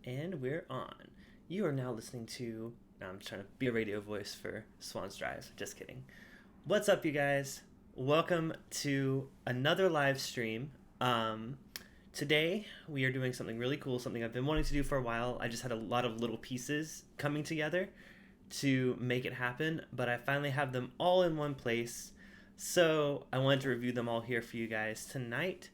And we're on. You are now listening to. No, I'm trying to be a radio voice for Swan's Drive. Just kidding. What's up, you guys? Welcome to another live stream. Today we are doing something really cool, something I've been wanting to do for a while. I just had a lot of little pieces coming together to make it happen, but I finally have them all in one place. So I wanted to review them all here for you guys tonight.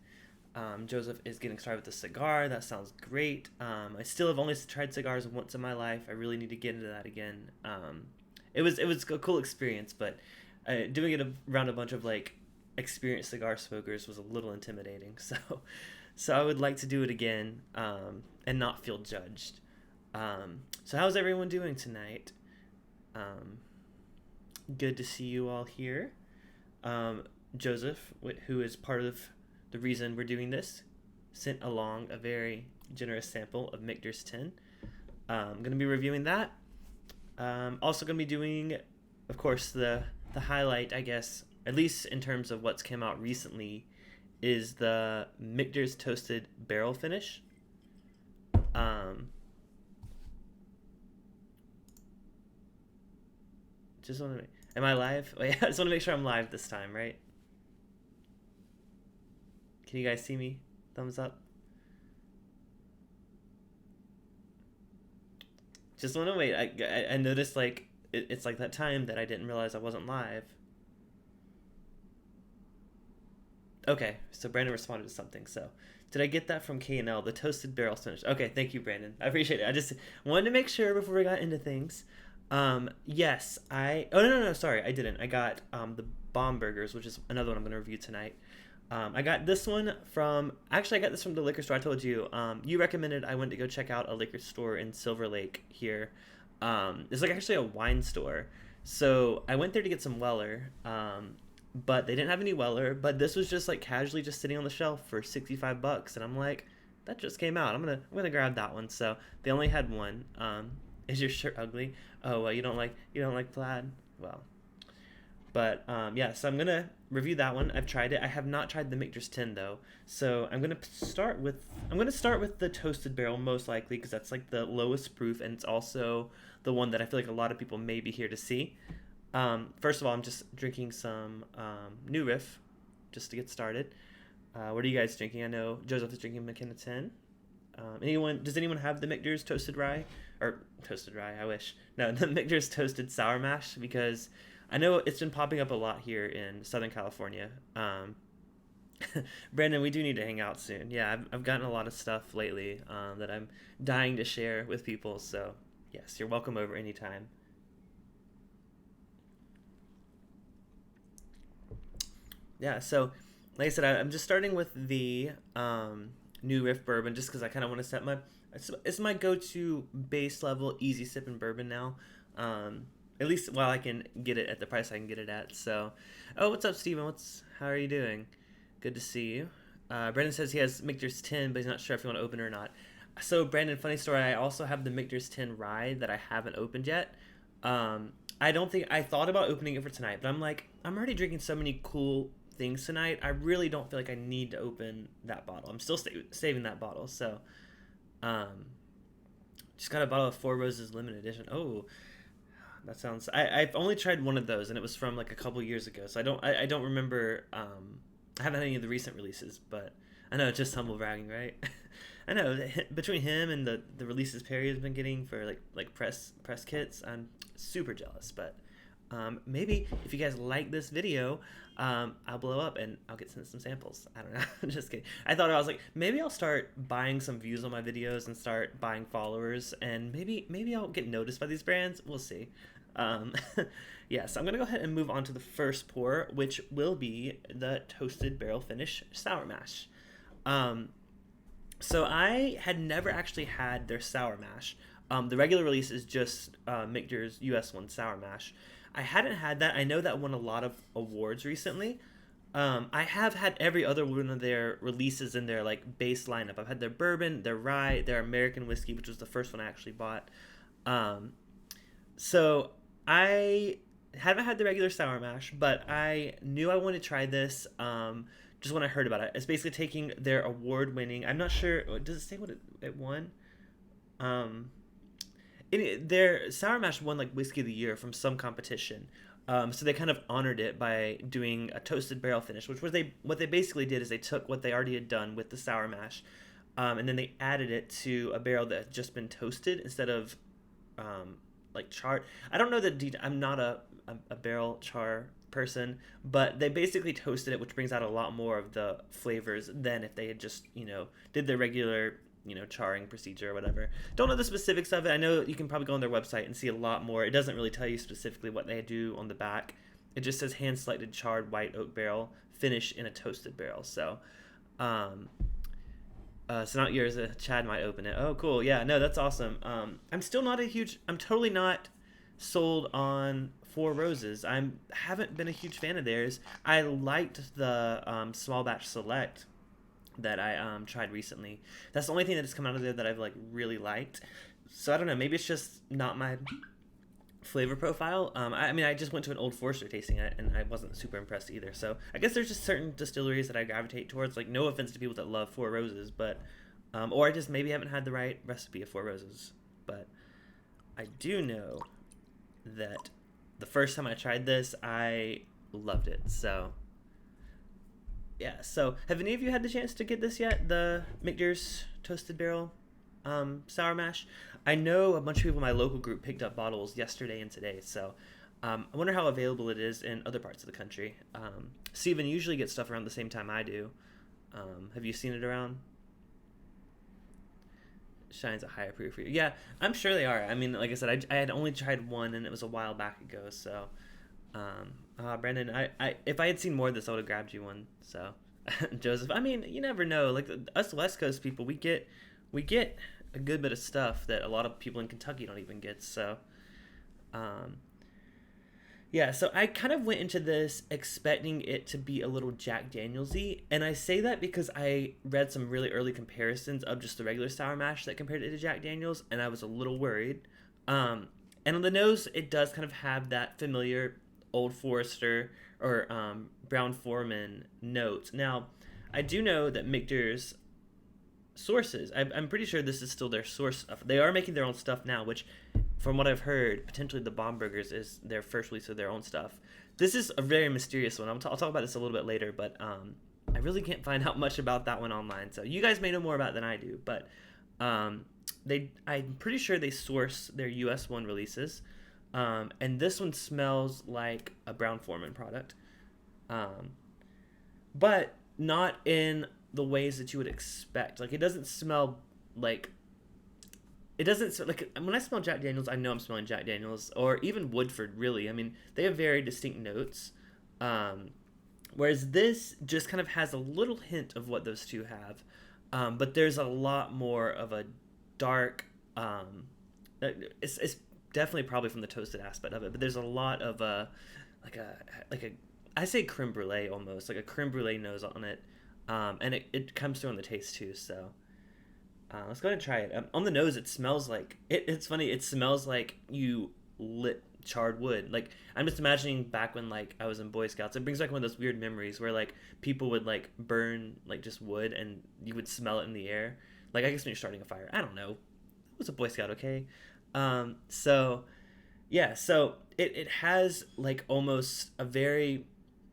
Joseph is getting started with the cigar. That sounds great. I still have only tried cigars once in my life. I really need to get into that again. It was a cool experience, but doing it around a bunch of like experienced cigar smokers was a little intimidating. So I would like to do it again and not feel judged. So how's everyone doing tonight? Good to see you all here. Joseph, who is part of the reason we're doing this, sent along a very generous sample of Michter's 10. I'm going to be reviewing that. Also going to be doing, of course, the highlight, I guess, at least in terms of what's come out recently, is the Michter's Toasted Barrel Finish. Just want to... Am I live? Wait, I just want to make sure I'm live this time, right? Can you guys see me? Thumbs up. Just want to wait. I noticed like it's like that time that I didn't realize I wasn't live. Okay, so Brandon responded to something. So did I get that from K&L? The toasted barrel finish. Okay, thank you, Brandon. I appreciate it. I just wanted to make sure before we got into things. Yes, Oh no, sorry, I didn't. I got the Bombergers, which is another one I'm going to review tonight. I got this one from, actually I got this from the liquor store. I told you, you recommended I went to go check out a liquor store in Silver Lake here. It's like actually a wine store. So I went there to get some Weller, but they didn't have any Weller, but this was just like casually just sitting on the shelf for $65. And I'm like, that just came out. I'm gonna grab that one. So they only had one. Is your shirt ugly? Oh, well, you don't like plaid? Well. But yeah, so I'm gonna review that one. I've tried it. I have not tried the Michter's 10 though. So I'm gonna start with the toasted barrel most likely because that's like the lowest proof and it's also the one that I feel like a lot of people may be here to see. First of all, I'm just drinking some New Riff just to get started. What are you guys drinking? I know Joseph is drinking McKenna 10. Does anyone have the Michter's toasted rye? Or toasted rye, I wish. No, the Michter's toasted sour mash because I know it's been popping up a lot here in Southern California. Brandon, we do need to hang out soon. Yeah, I've gotten a lot of stuff lately that I'm dying to share with people. So, yes, you're welcome over anytime. Yeah, so, like I said, I'm just starting with the New Riff Bourbon just because I kind of want to set it's my go-to base level easy sipping bourbon now. At least while I can get it at the price I can get it at. So, oh, what's up, Steven? How are you doing? Good to see you. Brandon says he has Michter's 10, but he's not sure if you want to open it or not. So, Brandon, funny story. I also have the Michter's 10 rye that I haven't opened yet. I don't think I thought about opening it for tonight, but I'm like, I'm already drinking so many cool things tonight. I really don't feel like I need to open that bottle. I'm still saving that bottle. So, just got a bottle of Four Roses limited edition. Oh. That sounds. I've only tried one of those, and it was from like a couple years ago. So I don't remember. I haven't had any of the recent releases, but I know it's just humble bragging, right? I know between him and the releases Perry has been getting for like press kits, I'm super jealous. But maybe if you guys like this video, I'll blow up and I'll get sent some samples. I don't know. I'm just kidding. I was like, maybe I'll start buying some views on my videos and start buying followers, and maybe I'll get noticed by these brands. We'll see. Yes, I'm gonna go ahead and move on to the first pour, which will be the toasted barrel finish sour mash. So I had never actually had their sour mash. The regular release is just Michter's US one sour mash. I hadn't had that. I know that won a lot of awards recently. I have had every other one of their releases in their like base lineup. I've had their bourbon, their rye, their American whiskey, which was the first one I actually bought. So I haven't had the regular sour mash, but I knew I wanted to try this just when I heard about it. It's basically taking their award-winning... I'm not sure... Does it say what it won? Um, their Sour Mash won like Whiskey of the Year from some competition. So they kind of honored it by doing a toasted barrel finish, which was what they basically did is they took what they already had done with the Sour Mash, and then they added it to a barrel that had just been toasted instead of like charred. I don't know I'm not a barrel char person, but they basically toasted it, which brings out a lot more of the flavors than if they had just did the regular charring procedure or whatever. Don't know the specifics of it. I know you can probably go on their website and see a lot more. It doesn't really tell you specifically what they do on the back. It just says hand selected charred white oak barrel finish in a toasted barrel. So so not yours. Chad might open it. Oh, cool. Yeah, no, that's awesome. I'm totally not sold on Four Roses. I haven't been a huge fan of theirs. I liked the small batch select that I tried recently. That's the only thing that has come out of there that I've like really liked. So I don't know. Maybe it's just not my flavor profile. I mean, I just went to an Old Forester tasting it, and I wasn't super impressed either. So I guess there's just certain distilleries that I gravitate towards. Like, no offense to people that love Four Roses, but or I just maybe haven't had the right recipe of Four Roses. But I do know that the first time I tried this, I loved it. So yeah. So have any of you had the chance to get this yet? The Michter's Toasted Barrel Sour Mash. I know a bunch of people in my local group picked up bottles yesterday and today, so I wonder how available it is in other parts of the country. Steven usually gets stuff around the same time I do. Have you seen it around? Shine's a higher proof for you. Yeah, I'm sure they are. I mean, like I said, I had only tried one, and it was a while back ago, so... Brandon, I if I had seen more of this, I would have grabbed you one. So, Joseph, I mean, you never know. Like us West Coast people, we get a good bit of stuff that a lot of people in Kentucky don't even get. So, yeah. So I kind of went into this expecting it to be a little Jack Daniels-y, and I say that because I read some really early comparisons of just the regular Sour Mash that compared it to Jack Daniels, and I was a little worried. And on the nose, it does kind of have that familiar Old Forester or Brown-Forman notes. Now, I do know that Michter's sources, I'm pretty sure this is still their source stuff. They are making their own stuff now, which, from what I've heard, potentially the Bombergers is their first release of their own stuff. This is a very mysterious one. I'll talk about this a little bit later, but I really can't find out much about that one online. So you guys may know more about it than I do, but I'm pretty sure they source their US one releases. And this one smells like a Brown-Forman product, but not in the ways that you would expect. Like, it doesn't smell like... It doesn't... Like, when I smell Jack Daniels, I know I'm smelling Jack Daniels, or even Woodford, really. I mean, they have very distinct notes, whereas this just kind of has a little hint of what those two have, but there's a lot more of a dark... It's definitely probably from the toasted aspect of it, but there's a lot of I say creme brulee almost, like a creme brulee nose on it, and it comes through on the taste too. So let's go ahead and try it. On the nose, it smells like it's funny. It smells like you lit charred wood. Like, I'm just imagining back when like I was in Boy Scouts. It brings back one of those weird memories where like people would like burn like just wood and you would smell it in the air. Like, I guess when you're starting a fire. I don't know. I was a Boy Scout, okay? So it has like almost a very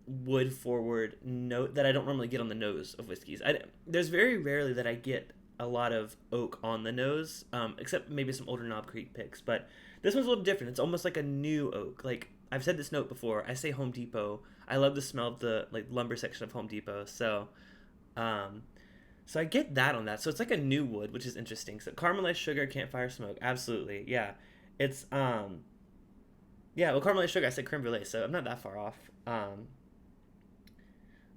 wood forward note that I don't normally get on the nose of whiskeys. There's very rarely that I get a lot of oak on the nose, except maybe some older Knob Creek picks, but this one's a little different. It's almost like a new oak. Like, I've said this note before. I say Home Depot. I love the smell of the like lumber section of Home Depot. So I get that on that. So it's like a new wood, which is interesting. So caramelized sugar, campfire smoke. Absolutely. Yeah. It's, well, caramelized sugar, I said creme brulee, so I'm not that far off.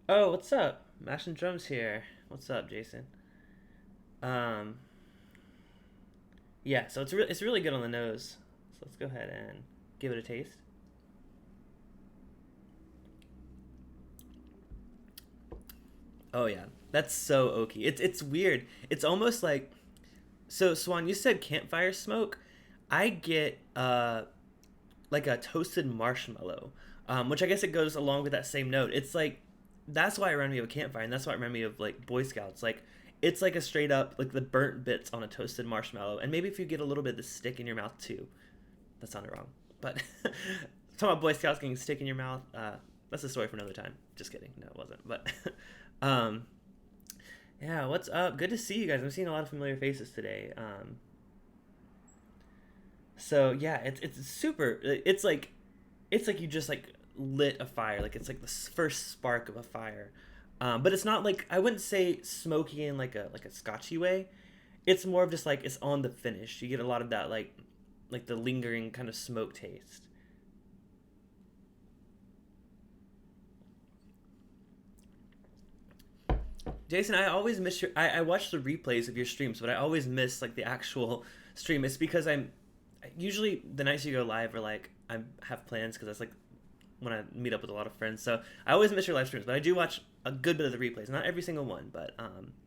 Oh, what's up? Mashing Drums here. What's up, Jason? Yeah, so it's really good on the nose. So let's go ahead and give it a taste. Oh yeah, that's so oaky. It's weird. It's almost like, so Swan, you said campfire smoke. I get like a toasted marshmallow, which I guess it goes along with that same note. It's like, that's why it reminded me of a campfire, and that's why it reminded me of like Boy Scouts. Like, It's like a straight up like the burnt bits on a toasted marshmallow, and maybe if you get a little bit of the stick in your mouth too. That sounded wrong, but talking about Boy Scouts getting stick in your mouth. That's a story for another time. Just kidding. No, it wasn't. But um, yeah, what's up? Good to see you guys. I'm seeing a lot of familiar faces today. So yeah, it's super. It's like you just like lit a fire. Like it's like the first spark of a fire. But it's not like, I wouldn't say smoky in like a scotchy way. It's more of just like it's on the finish. You get a lot of that like the lingering kind of smoke taste. Jason, I always miss I watch the replays of your streams, but I always miss like the actual stream. It's because I'm usually the nights you go live are like I have plans because that's like when I meet up with a lot of friends. So I always miss your live streams, but I do watch a good bit of the replays. Not every single one, but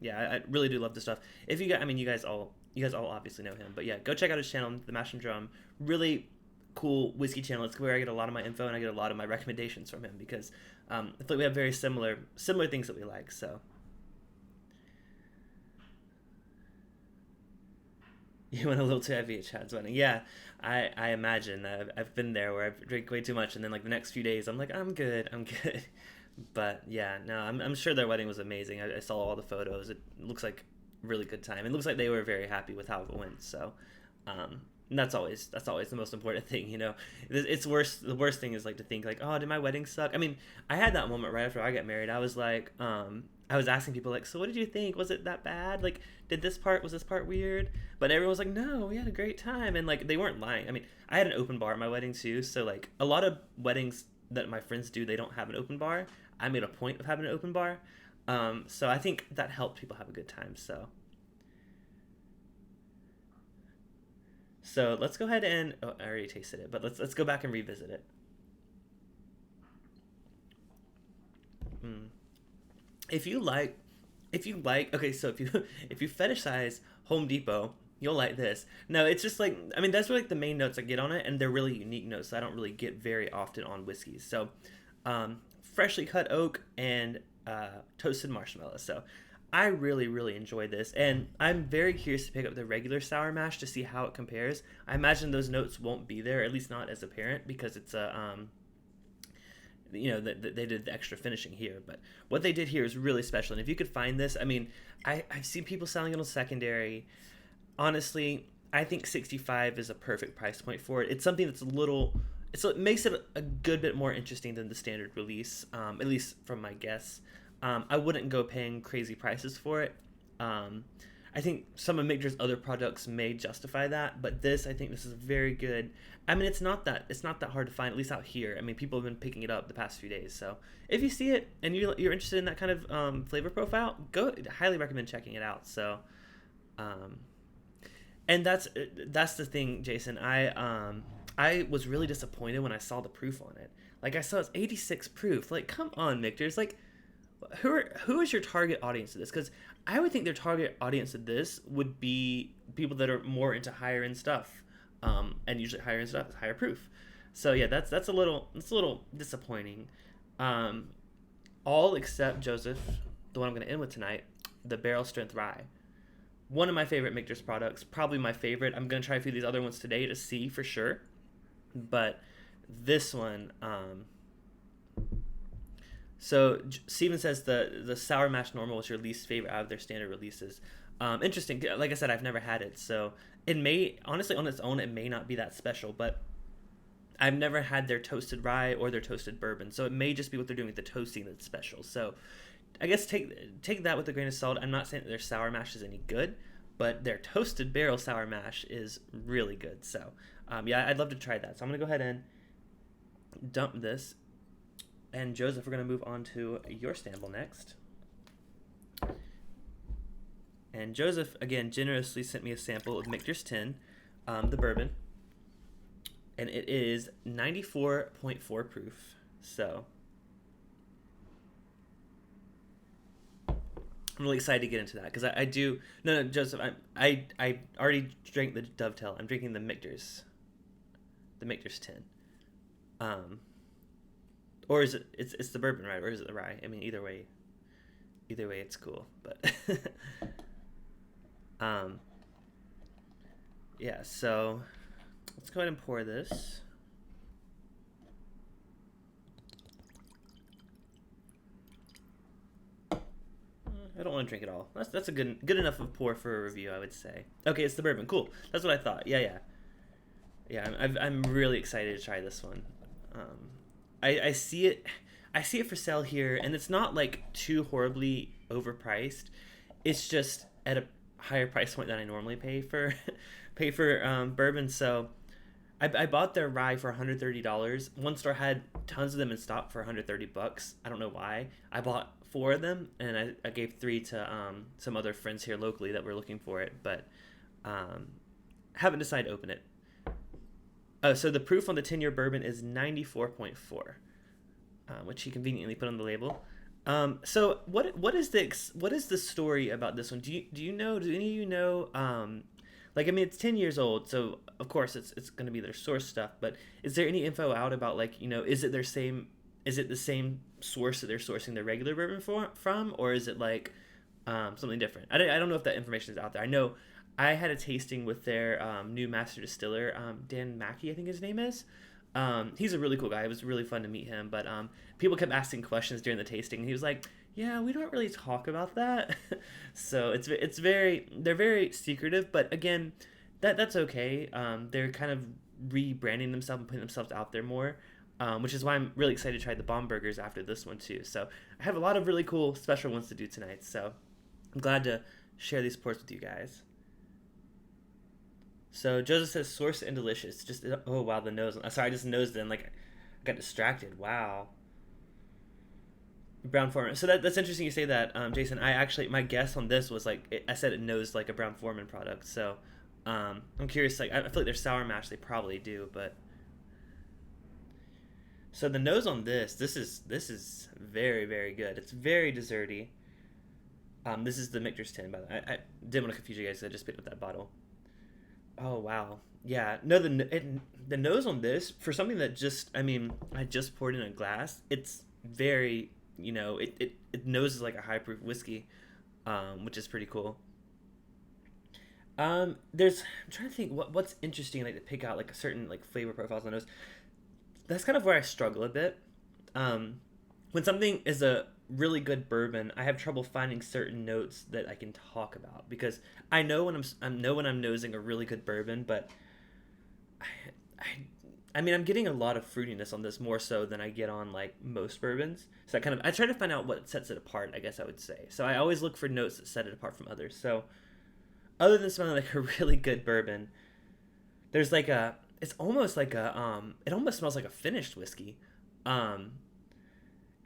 yeah, I really do love the stuff. If you guys, I mean, you guys all obviously know him, but yeah, go check out his channel, The Mash and Drum. Really cool whiskey channel. It's where I get a lot of my info and I get a lot of my recommendations from him because I feel like we have very similar things that we like. So. You went a little too heavy at Chad's wedding. Yeah, I imagine. I've been there where I've drank way too much, and then like the next few days, I'm like, I'm good. But yeah, no, I'm sure their wedding was amazing. I saw all the photos. It looks like a really good time. It looks like they were very happy with how it went. So, and that's always the most important thing, you know. It's worse. The worst thing is like to think like, oh, did my wedding suck? I mean, I had that moment right after I got married. I was like, I was asking people like, so what did you think? Was it that bad? Like, was this part weird? But everyone was like, no, we had a great time. And like, they weren't lying. I mean, I had an open bar at my wedding too. So like a lot of weddings that my friends do, they don't have an open bar. I made a point of having an open bar. So I think that helped people have a good time. So let's go ahead and, oh, I already tasted it, but let's go back and revisit it. Mm. If you like, okay, so if you fetishize Home Depot, you'll like this. No, it's just like, I mean, that's really like the main notes I get on it, and they're really unique notes I don't really get very often on whiskeys. So, freshly cut oak and toasted marshmallow. So, I really, really enjoyed this, and I'm very curious to pick up the regular sour mash to see how it compares. I imagine those notes won't be there, at least not as apparent, because it's a you know, they did the extra finishing here, but what they did here is really special. And if you could find this, I mean, I've seen people selling it on secondary. Honestly, I think 65 is a perfect price point for it. It's something that's it makes it a good bit more interesting than the standard release, at least from my guess. I wouldn't go paying crazy prices for it. I think some of Michter's other products may justify that, but I think this is very good. I mean, it's not that hard to find, at least out here. I mean, people have been picking it up the past few days. So if you see it and you're interested in that kind of flavor profile, highly recommend checking it out. So, and that's the thing, Jason. I was really disappointed when I saw the proof on it. Like I saw it's 86 proof. Like, come on, Michter's like. Who is your target audience to this? Because I would think their target audience to this would be people that are more into higher end stuff, and usually higher end stuff is higher proof. So yeah, that's a little disappointing. All except Joseph, the one I'm going to end with tonight, the Barrel Strength Rye, one of my favorite Michter's products, probably my favorite. I'm going to try a few of these other ones today to see for sure, but this one. So Steven says the Sour Mash Normal was your least favorite out of their standard releases. Interesting. Like I said, I've never had it, so it may, honestly, on its own, it may not be that special, but I've never had their toasted rye or their toasted bourbon, so it may just be what they're doing with the toasting that's special. So I guess take that with a grain of salt. I'm not saying that their sour mash is any good, but their toasted barrel sour mash is really good. So yeah, I'd love to try that. So I'm going to go ahead and dump this. And Joseph, we're going to move on to your sample next. And Joseph, again, generously sent me a sample of Michter's 10, the bourbon. And it is 94.4 proof. So I'm really excited to get into that because I do. No, Joseph, I already drank the Dovetail. I'm drinking the Michter's 10. Or is it's the bourbon, right? Or is it the rye? I mean, either way. Either way, it's cool. But um, yeah. So let's go ahead and pour this. I don't want to drink it all. That's a good enough of pour for a review, I would say. Okay, it's the bourbon. Cool. That's what I thought. Yeah. I'm really excited to try this one. I see it. I see it for sale here, and it's not like too horribly overpriced. It's just at a higher price point than I normally pay for bourbon. So I bought their rye for $130. One store had tons of them in stock for $130. I don't know why. I bought 4 of them, and I gave 3 to some other friends here locally that were looking for it, but haven't decided to open it. So the proof on the 10-year bourbon is 94.4, which he conveniently put on the label. So what is the story about this one? Do any of you know? Like, I mean, it's 10 years old, so of course it's going to be their source stuff. But is there any info out about, like, is it the same source that they're sourcing their regular bourbon from, or is it like something different? I don't know if that information is out there. I know I had a tasting with their new master distiller, Dan Mackey, I think his name is. He's a really cool guy. It was really fun to meet him. But people kept asking questions during the tasting, and he was like, "Yeah, we don't really talk about that." So they're very secretive. But again, that's okay. They're kind of rebranding themselves and putting themselves out there more, which is why I'm really excited to try the Bombergers after this one too. So I have a lot of really cool special ones to do tonight. So I'm glad to share these pours with you guys. So Joseph says source and delicious. Just, oh wow, the nose. Sorry, I just nosed in, like I got distracted. Wow. Brown Foreman. So that's interesting you say that, Jason. My guess on this was like I said it nosed like a Brown Foreman product. So I'm curious. Like, I feel like their sour mash, they probably do, but so the nose on this is very, very good. It's very desserty. This is the Michter's 10, by the way. I didn't want to confuse you guys. I just picked up that bottle. Oh wow, yeah. No, the nose on this, for something that I just poured in a glass. It's very, it noses like a high proof whiskey, which is pretty cool. I'm trying to think what's interesting, like, to pick out like a certain like flavor profiles on the nose. That's kind of where I struggle a bit. When something is a really good bourbon, I have trouble finding certain notes that I can talk about, because I know when I'm nosing a really good bourbon, but I'm getting a lot of fruitiness on this, more so than I get on like most bourbons. So I try to find out what sets it apart, I guess I would say. So I always look for notes that set it apart from others. So other than smelling like a really good bourbon, there's like it's almost like it almost smells like a finished whiskey.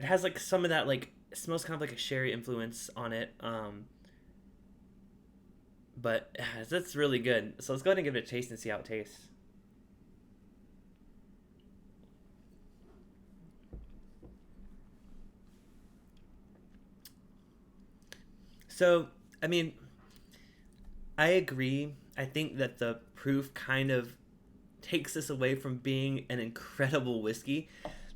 It has like some of that, like, it smells kind of like a sherry influence on it. But that's really good. So let's go ahead and give it a taste and see how it tastes. So, I agree. I think that the proof kind of takes this away from being an incredible whiskey.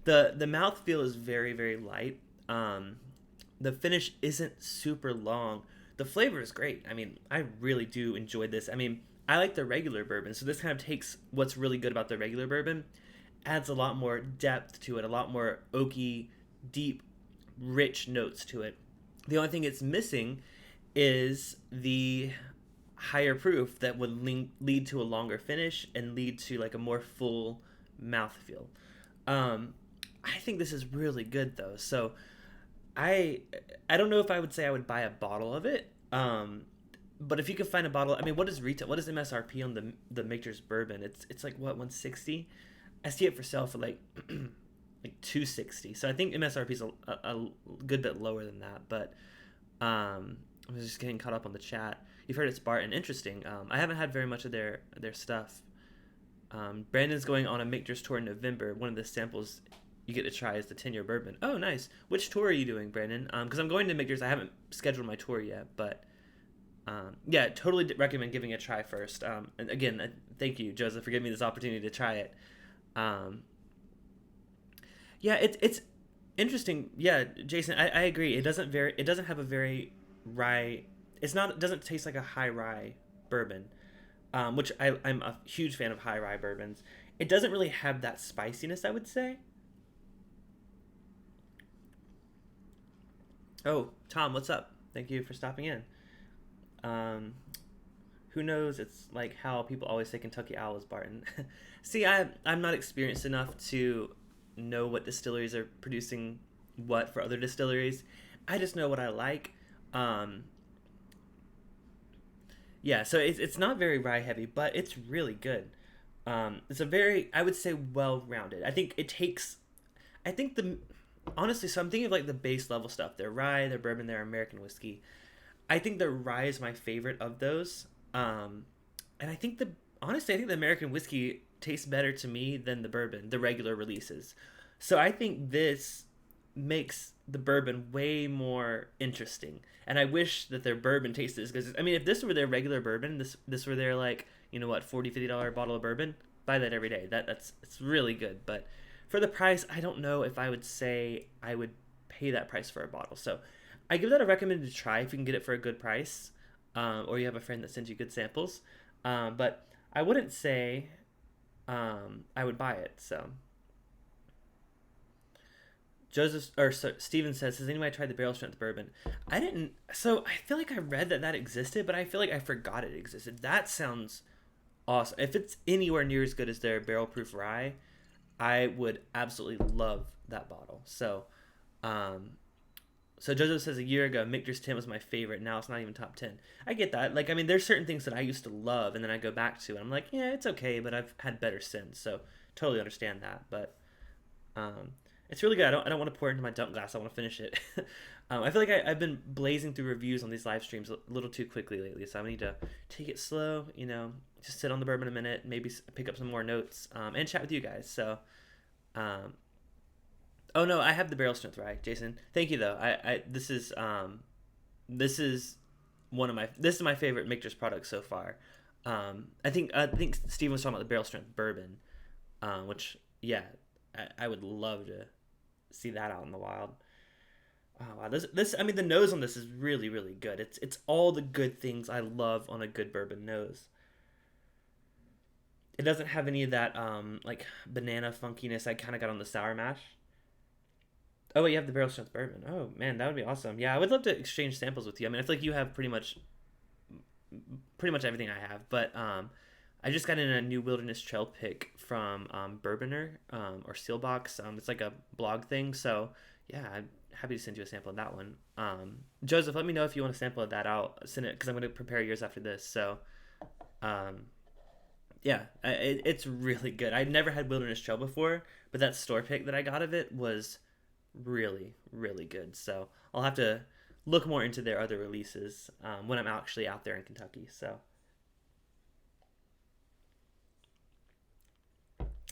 The mouthfeel is very, very light. The finish isn't super long. The flavor is great. I really do enjoy this. I like the regular bourbon, so this kind of takes what's really good about the regular bourbon, adds a lot more depth to it, a lot more oaky, deep, rich notes to it. The only thing it's missing is the higher proof that would lead to a longer finish and lead to like a more full mouthfeel. I think this is really good though. So I don't know if I would say I would buy a bottle of it. But if you could find a bottle, what is retail? What is MSRP on the Michter's bourbon? It's like what, 160? I see it for sale for like like 260. So I think MSRP is a good bit lower than that. But I was just getting caught up on the chat. You've heard it's Barton. Interesting. I haven't had very much of their stuff. Brandon's going on a Michter's tour in November. One of the samples you get to try is the 10-year bourbon. Oh, nice. Which tour are you doing, Brandon? Because I'm going to Michter's. I haven't scheduled my tour yet, but yeah, totally recommend giving it a try first. And again, thank you, Joseph, for giving me this opportunity to try it. Yeah, Interesting. Yeah, Jason, I agree. It doesn't have a very rye. It's not. It doesn't taste like a high rye bourbon, which I'm a huge fan of high rye bourbons. It doesn't really have that spiciness, I would say. Oh, Tom, what's up? Thank you for stopping in. Um, who knows? It's like how people always say Kentucky Owl is Barton. See, I'm not experienced enough to know what distilleries are producing what for other distilleries. I just know what I like. Um, yeah, so it's not very rye heavy, but it's really good. It's a very, I would say, well rounded. I think the honestly, so I'm thinking of like the base level stuff. Their rye, their bourbon, their American whiskey. I think the rye is my favorite of those. And I think the American whiskey tastes better to me than the bourbon, the regular releases. So I think this makes the bourbon way more interesting. And I wish that their bourbon tasted as good. I mean, if this were their regular bourbon, this were their like, you know what, 40 $50 bottle of bourbon, buy that every day. That's it's really good. But for the price, I don't know if I would say I would pay that price for a bottle. So I give that a recommended try if you can get it for a good price, or you have a friend that sends you good samples. But I wouldn't say I would buy it. So Steven says, "Has anybody tried the barrel strength bourbon?" I didn't. So I feel like I read that existed, but I feel like I forgot it existed. That sounds awesome. If it's anywhere near as good as their barrel proof rye, I would absolutely love that bottle. Um, so Jojo says a year ago, Michter's 10 was my favorite. Now it's not even top 10. I get that. Like, I mean, there's certain things that I used to love, and then I go back to, and I'm like, yeah, it's okay, but I've had better since. So totally understand that. But um, it's really good. I don't want to pour it into my dump glass. I want to finish it. I feel like I've been blazing through reviews on these live streams a little too quickly lately, so I need to take it slow. Just sit on the bourbon a minute, maybe pick up some more notes, and chat with you guys. So. Um, Oh no, I have the barrel strength right, Jason. Thank you though. This is this is my favorite Michter's product so far. I think Steven was talking about the barrel strength bourbon, which yeah, I would love to see that out in the wild. Oh wow, this I mean the nose on this is really really good. It's all the good things I love on a good bourbon nose. It doesn't have any of that like banana funkiness I kind of got on the sour mash. Oh, wait, you have the barrel strength bourbon. Oh man, that would be awesome. Yeah, I would love to exchange samples with you. I mean, I feel like you have pretty much everything I have. But I just got in a new Wilderness Trail pick from Bourboner or Sealbox. It's like a blog thing. So yeah, I'm happy to send you a sample of that one. Joseph, let me know if you want a sample of that. I'll send it because I'm going to prepare yours after this. So um, yeah, it's really good. I'd never had Wilderness Trail before, but that store pick that I got of it was really really good. So I'll have to look more into their other releases when I'm actually out there in Kentucky. So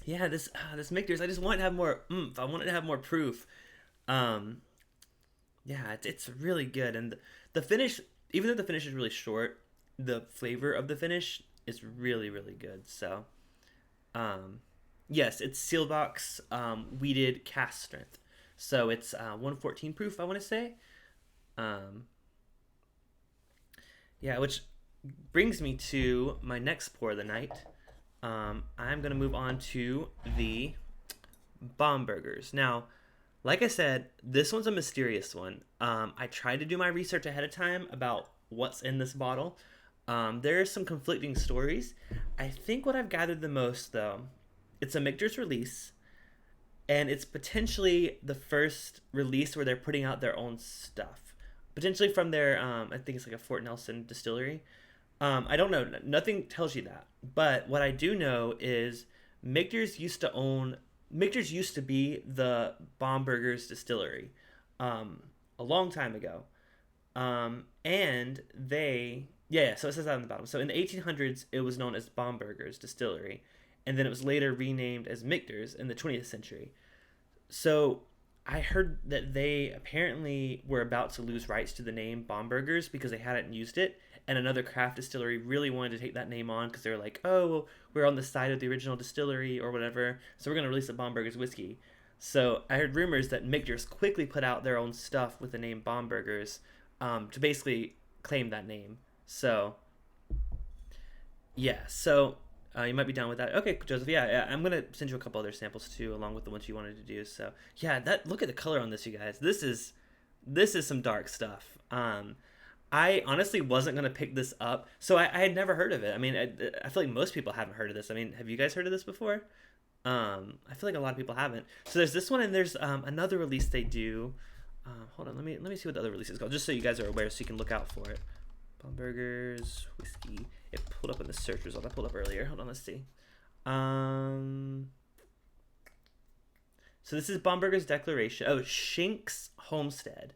yeah, this Michter's, I just want to have more oomph. I want it to have more proof. um yeah, it's really good. And the finish, even though the finish is really short, the flavor of the finish is really really good. So um yes, it's Sealbox weeded cast strength. So it's 114 proof, I want to say. Um, yeah, which brings me to my next pour of the night. I'm going to move on to the Bombergers. Now, like I said, this one's a mysterious one. I tried to do my research ahead of time about what's in this bottle. There are some conflicting stories. I think what I've gathered the most, though, it's a Michter's release, and it's potentially the first release where they're putting out their own stuff, potentially from their I think it's like a Fort Nelson distillery. I don't know, nothing tells you that, but what I do know is Michter's used to own Michter's used to be the Bomberger's distillery a long time ago. And they yeah, so it says that on the bottom. So in the 1800s it was known as Bomberger's distillery, and then it was later renamed as Michter's in the 20th century. So I heard that they apparently were about to lose rights to the name Bombergers because they hadn't used it, and another craft distillery really wanted to take that name on because they were like, oh, well, we're on the side of the original distillery or whatever, so we're going to release a Bomberger's whiskey. So I heard rumors that Michter's quickly put out their own stuff with the name Bombergers, to basically claim that name. So yeah, so you might be down with that. Okay, Joseph. Yeah, yeah, I'm gonna send you a couple other samples too, along with the ones you wanted to do. So yeah, that look at the color on this, you guys. This is some dark stuff. I honestly wasn't gonna pick this up, so I had never heard of it. I mean, I feel like most people haven't heard of this. I mean, have you guys heard of this before? I feel like a lot of people haven't. So there's this one, and there's another release they do. Hold on, let me see what the other release is called, just so you guys are aware, so you can look out for it. Bomberger's whiskey. It pulled up in the search result I pulled up earlier. Hold on, let's see. So this is Bomberger's Declaration. Oh, Shinx Homestead.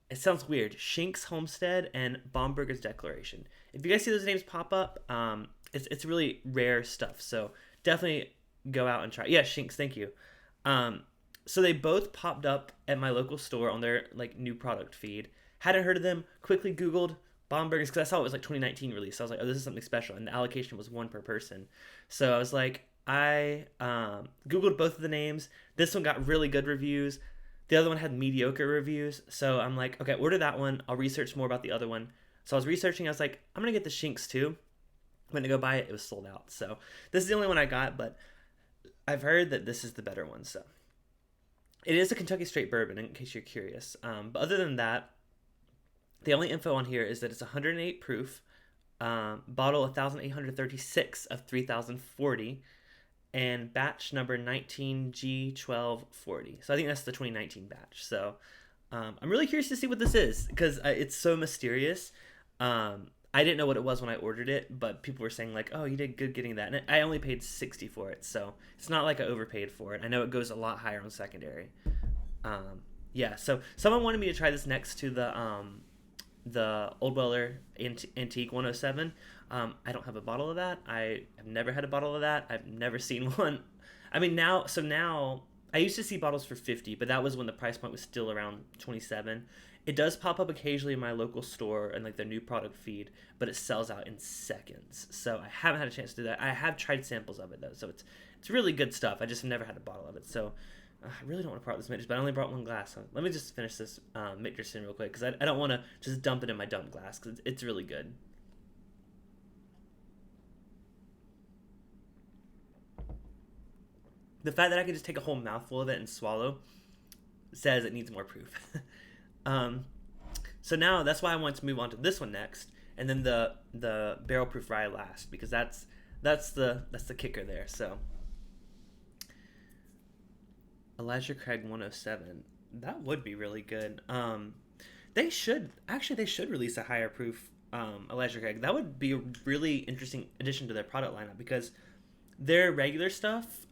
It sounds weird. Shinx Homestead and Bomberger's Declaration. If you guys see those names pop up, it's really rare stuff. So definitely go out and try. Yeah, Shinx, thank you. So they both popped up at my local store on their like new product feed. Hadn't heard of them. Quickly Googled Bombergers because I saw it was like 2019 release. So I was like, oh, this is something special, and the allocation was 1 per person. So I was like, I Googled both of the names. This one got really good reviews. The other one had mediocre reviews. So I'm like, okay, order that one. I'll research more about the other one. So I was researching. I was like, I'm going to get the Shinx too. Went to go buy it. It was sold out. So this is the only one I got, but I've heard that this is the better one. So it is a Kentucky straight bourbon, in case you're curious. But other than that, the only info on here is that it's 108 proof, bottle 1,836 of 3,040, and batch number 19G1240. So I think that's the 2019 batch. So I'm really curious to see what this is because it's so mysterious. I didn't know what it was when I ordered it, but people were saying like, oh, you did good getting that. And I only paid $60 for it, so it's not like I overpaid for it. I know it goes a lot higher on secondary. Yeah, so someone wanted me to try this next to the Old Weller Antique 107. I don't have a bottle of that. I have never had a bottle of that. I've never seen one. I mean, now I used to see bottles for 50, but that was when the price point was still around 27. It does pop up occasionally in my local store and like their new product feed, but it sells out in seconds. So I haven't had a chance to do that. I have tried samples of it though, so it's really good stuff. I just have never had a bottle of it. So I really don't want to part with this Michter's, but I only brought one glass. So let me just finish this Michter's real quick because I don't want to just dump it in my dump glass because it's really good. The fact that I can just take a whole mouthful of it and swallow says it needs more proof. So now that's why I want to move on to this one next, and then the barrel proof rye last because that's the kicker there. So Elijah Craig 107, that would be really good. They should release a higher proof Elijah Craig. That would be a really interesting addition to their product lineup because their regular stuff,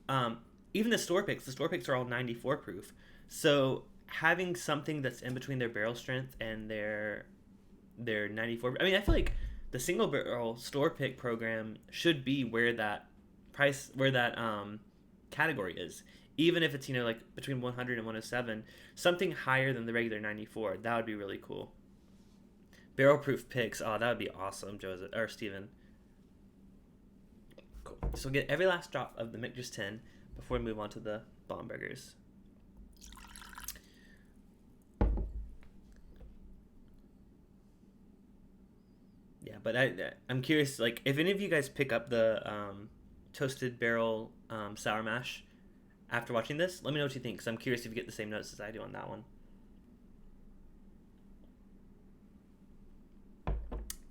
even the store picks are all 94 proof. So having something that's in between their barrel strength and their 94, I mean, I feel like the single barrel store pick program should be where that category is. Even if it's, like between 100 and 107, something higher than the regular 94, that would be really cool. Barrel proof picks, oh, that would be awesome, Joseph or Steven. Cool. So we'll get every last drop of the Michter's 10 before we move on to the Bombergers. Yeah, but I'm curious, like, if any of you guys pick up the toasted barrel sour mash after watching this, let me know what you think, because I'm curious if you get the same notes as I do on that one.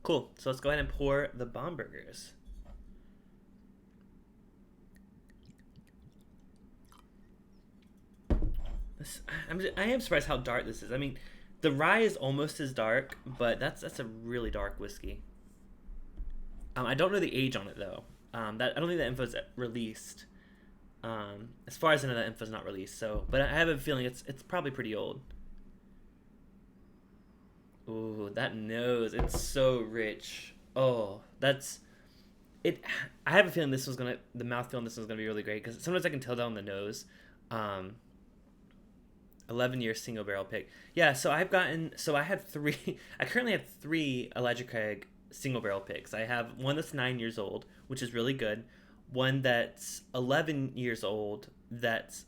Cool. So let's go ahead and pour the Bombergers. I am surprised how dark this is. I mean, the rye is almost as dark, but that's a really dark whiskey. I don't know the age on it though. I don't think that info is released. As far as I know, that info is not released. So, but I have a feeling it's probably pretty old. Ooh, that nose, it's so rich. Oh, that's it. I have a feeling the mouthfeel on this one's gonna be really great because sometimes I can tell that on the nose. 11-year single barrel pick. Yeah, so I had three. I currently have 3 Elijah Craig single barrel picks. I have one that's 9 years old, which is really good. One that's 11 years old. That's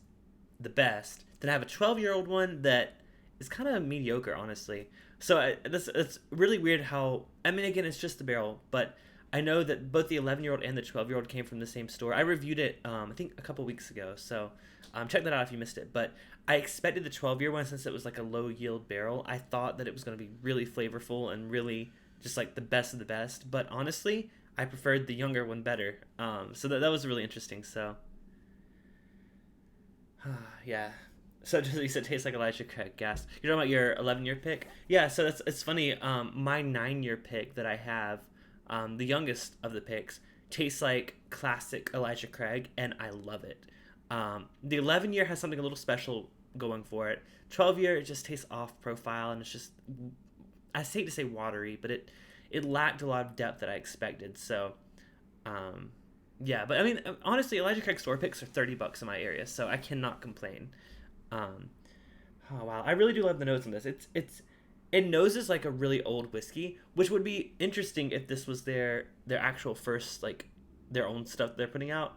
the best. Then I have a 12-year-old one that is kind of mediocre, honestly. So it's really weird how, I mean, again, it's just the barrel, but I know that both the 11-year-old and the 12-year-old came from the same store. I reviewed it, I think, a couple weeks ago, so check that out if you missed it. But I expected the 12-year one, since it was like a low-yield barrel. I thought that it was going to be really flavorful and really just like the best of the best. But honestly, I preferred the younger one better. So that was really interesting. So, yeah. So you said tastes like Elijah Craig gas. You're talking about your 11-year pick? Yeah, so it's funny. My 9-year pick that I have, the youngest of the picks, tastes like classic Elijah Craig, and I love it. The 11-year has something a little special going for it. 12-year, it just tastes off profile, and it's just, I hate to say watery, but it lacked a lot of depth that I expected. So, yeah, but I mean, honestly, Elijah Craig store picks are $30 in my area, so I cannot complain. Oh wow, I really do love the notes on this. It noses like a really old whiskey, which would be interesting if this was their actual first, like, their own stuff they're putting out.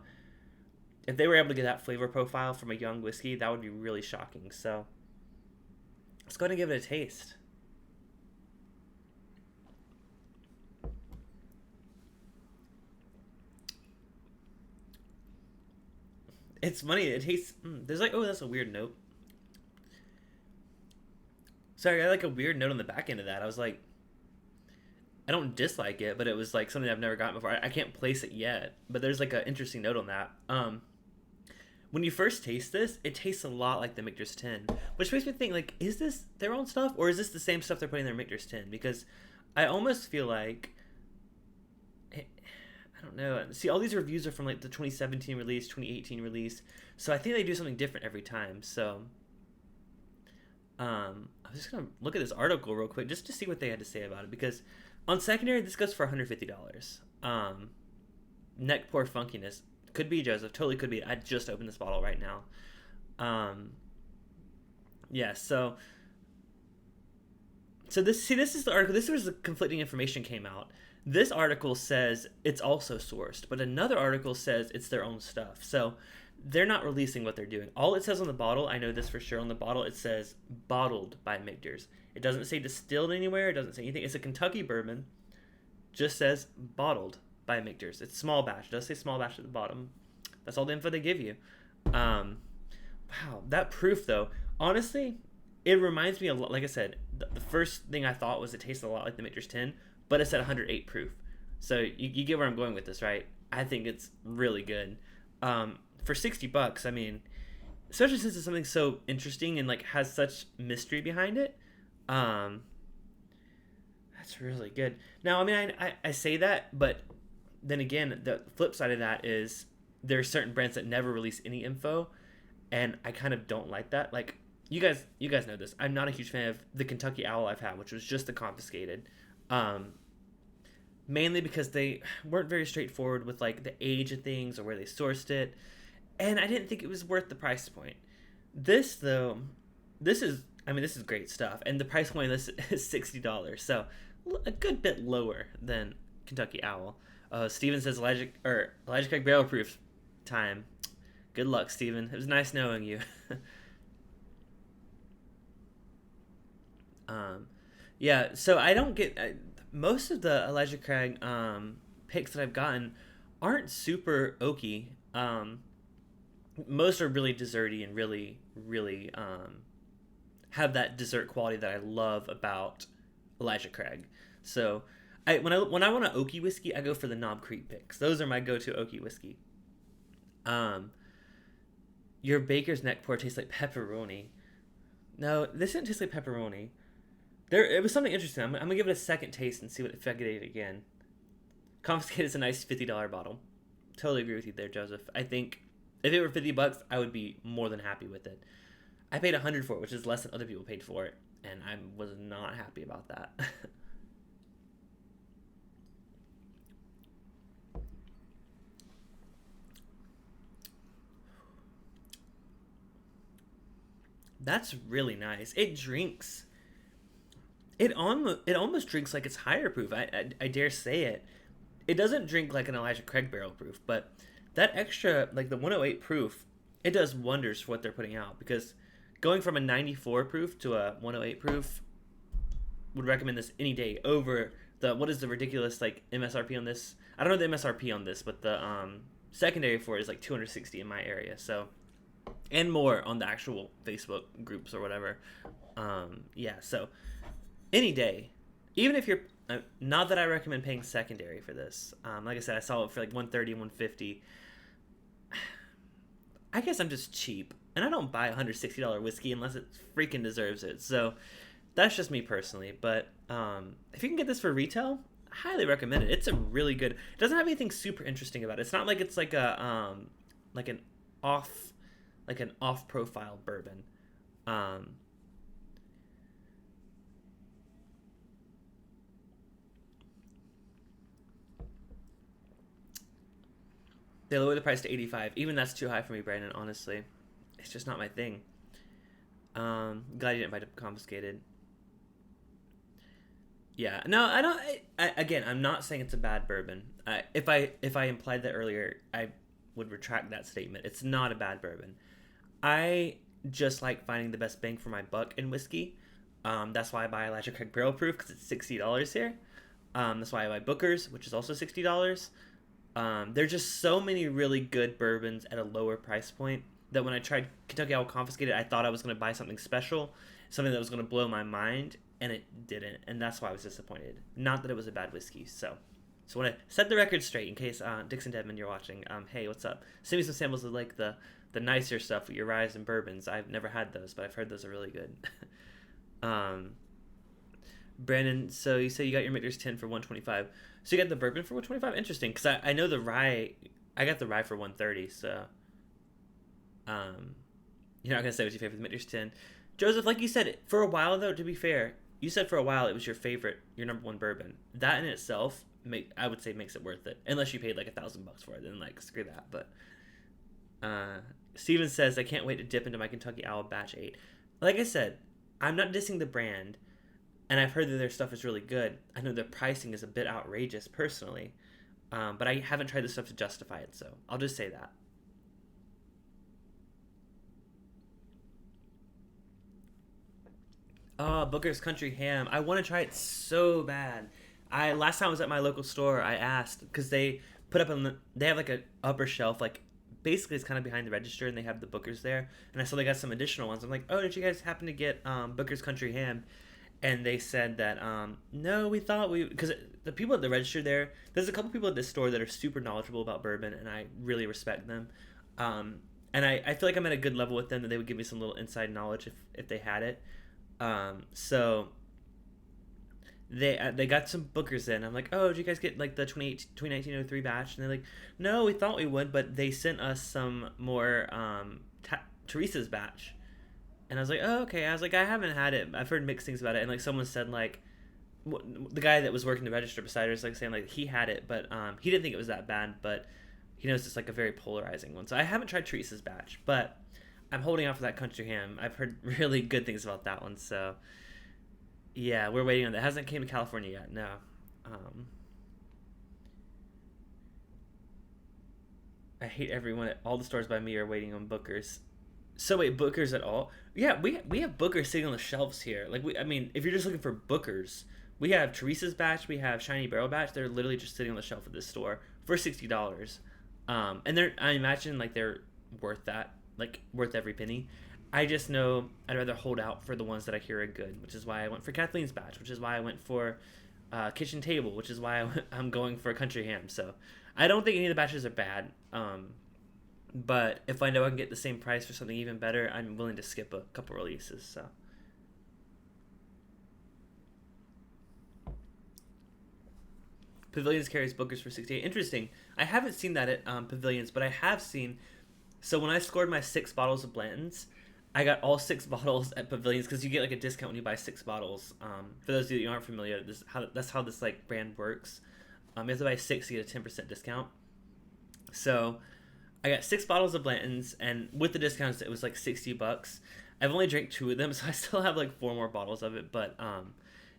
If they were able to get that flavor profile from a young whiskey, that would be really shocking. So let's go ahead and give it a taste. It's funny. It tastes. There's like, oh, that's a weird note. Sorry, I got like a weird note on the back end of that. I was like, I don't dislike it, but it was like something I've never gotten before. I can't place it yet, but there's like an interesting note on that. When you first taste this, it tastes a lot like the Michter's 10, which makes me think, like, is this their own stuff, or is this the same stuff they're putting in their Michter's 10? Because I almost feel like, I don't know. See, all these reviews are from like the 2017 release, 2018 release, so I think they do something different every time. So, I'm just gonna look at this article real quick just to see what they had to say about it, because on secondary this goes for $150. Neck pour funkiness. Could be, Joseph. Totally could be. I just opened this bottle right now. Yeah, so this is the article. This was the conflicting information came out. This article says it's also sourced, but another article says it's their own stuff. So they're not releasing what they're doing. All it says on the bottle, I know this for sure, on the bottle it says bottled by Michter's. It doesn't say distilled anywhere. It doesn't say anything. It's a Kentucky bourbon. Just says bottled by Michter's. It's small batch. It does say small batch at the bottom. That's all the info they give you. Wow, that proof though, honestly, it reminds me a lot. Like I said, the first thing I thought was it tasted a lot like the Michter's 10, but it's at 108 proof. So you get where I'm going with this, right? I think it's really good. For $60, I mean, especially since it's something so interesting and like has such mystery behind it. That's really good. Now, I mean, I say that, but then again, the flip side of that is there are certain brands that never release any info, and I kind of don't like that. Like, you guys know this. I'm not a huge fan of the Kentucky Owl I've had, which was just the confiscated. Mainly because they weren't very straightforward with like the age of things or where they sourced it, and I didn't think it was worth the price point. This though, this is great stuff, and the price point of this is $60, so a good bit lower than Kentucky Owl. Steven says Elijah Craig barrel proof time. Good luck, Steven. It was nice knowing you. Yeah, so I don't get most of the Elijah Craig picks that I've gotten aren't super oaky. Most are really desserty and really have that dessert quality that I love about Elijah Craig. So when I want an oaky whiskey, I go for the Knob Creek picks. Those are my go-to oaky whiskey. Your Baker's Neck pour tastes like pepperoni. No, this didn't taste like pepperoni. It was something interesting. I'm gonna give it a second taste and see if I get it again. Confiscated is a nice $50 bottle. Totally agree with you there, Joseph. I think if it were $50, I would be more than happy with it. I paid $100 for it, which is less than other people paid for it, and I was not happy about that. That's really nice. It drinks. It almost drinks like it's higher proof. I dare say it. It doesn't drink like an Elijah Craig barrel proof, but that extra, like the 108 proof, it does wonders for what they're putting out, because going from a 94 proof to a 108 proof, would recommend this any day over the, what is the ridiculous like MSRP on this? I don't know the MSRP on this, but the secondary for it is like 260 in my area. So, and more on the actual Facebook groups or whatever. Yeah, so any day, even if you're not that I recommend paying secondary for this. Like I said, I saw it for like 130, 150. I guess I'm just cheap, and I don't buy $160 whiskey unless it freaking deserves it. So that's just me personally. But if you can get this for retail, I highly recommend it. It's a really good. It doesn't have anything super interesting about it. It's not like it's like a like an off profile bourbon. They lowered the price to 85. Even that's too high for me, Brandon. Honestly, it's just not my thing. Glad you didn't buy it confiscated. Yeah, no, I don't. Again, I'm not saying it's a bad bourbon. If I implied that earlier, I would retract that statement. It's not a bad bourbon. I just like finding the best bang for my buck in whiskey. That's why I buy Elijah Craig Barrel Proof, because it's $60 here. That's why I buy Booker's, which is also $60. There's just so many really good bourbons at a lower price point that when I tried Kentucky Owl Confiscated, I thought I was going to buy something special, something that was going to blow my mind, and it didn't, and that's why I was disappointed. Not that it was a bad whiskey. So I want to set the record straight in case Dixon Dedman, you're watching. Hey, what's up? Send me some samples of like the nicer stuff with your ryes and bourbons. I've never had those, but I've heard those are really good. Brandon, so you say you got your Michter's 10 for 125. So you got the bourbon for 125? Interesting, because I know the rye. I got the rye for 130. So you're not gonna say what's your favorite Michter's 10. Joseph, like you said, for a while though, to be fair, you said for a while it was your favorite, your number one bourbon. That in itself, I would say makes it worth it. Unless you paid like $1,000 for it, then like screw that. But Steven says, I can't wait to dip into my Kentucky Owl Batch 8. Like I said, I'm not dissing the brand, and I've heard that their stuff is really good. I know their pricing is a bit outrageous personally, but I haven't tried the stuff to justify it, so I'll just say that. Oh, Booker's Country Ham. I want to try it so bad. Last time I was at my local store, I asked because they put up they have like a upper shelf, like basically it's kind of behind the register, and they have the Booker's there. And I saw they got some additional ones. I'm like, oh, did you guys happen to get Booker's Country Ham? And they said that no, we thought because the people at the register there's a couple people at this store that are super knowledgeable about bourbon, and I really respect them. And I feel like I'm at a good level with them, that they would give me some little inside knowledge if they had it. So they got some Bookers in. I'm like, oh, did you guys get like the 2019-03 batch? And they're like, no, we thought we would, but they sent us some more Teresa's batch. And I was like, oh, okay. I was like, I haven't had it. I've heard mixed things about it. And like someone said, like the guy that was working the register beside her is like saying like he had it, but he didn't think it was that bad. But he knows it's like a very polarizing one. So I haven't tried Teresa's batch, but I'm holding out for that Country Ham. I've heard really good things about that one. So yeah, we're waiting on that. It hasn't came to California yet. No. I hate everyone at all the stores by me are waiting on Booker's. So wait, Booker's at all? Yeah, we have Booker's sitting on the shelves here. Like I mean, if you're just looking for Booker's, we have Teresa's batch, we have Shiny Barrel batch. They're literally just sitting on the shelf at this store for $60. And I imagine like they're worth that, like worth every penny. I just know I'd rather hold out for the ones that I hear are good, which is why I went for Kathleen's batch, which is why I went for Kitchen Table, which is why I'm going for Country Ham. So I don't think any of the batches are bad. But if I know I can get the same price for something even better, I'm willing to skip a couple releases. So Pavilions carries Booker's for 68. Interesting. I haven't seen that at Pavilions, but I have seen. So when I scored my 6 bottles of Blanton's, I got all 6 bottles at Pavilions because you get like a discount when you buy 6 bottles. For those of you who aren't familiar, that's how this like brand works. You have to buy 6 to get a 10% discount. So I got 6 bottles of Blanton's, and with the discounts, it was like $60. I've only drank 2 of them, so I still have like 4 more bottles of it. But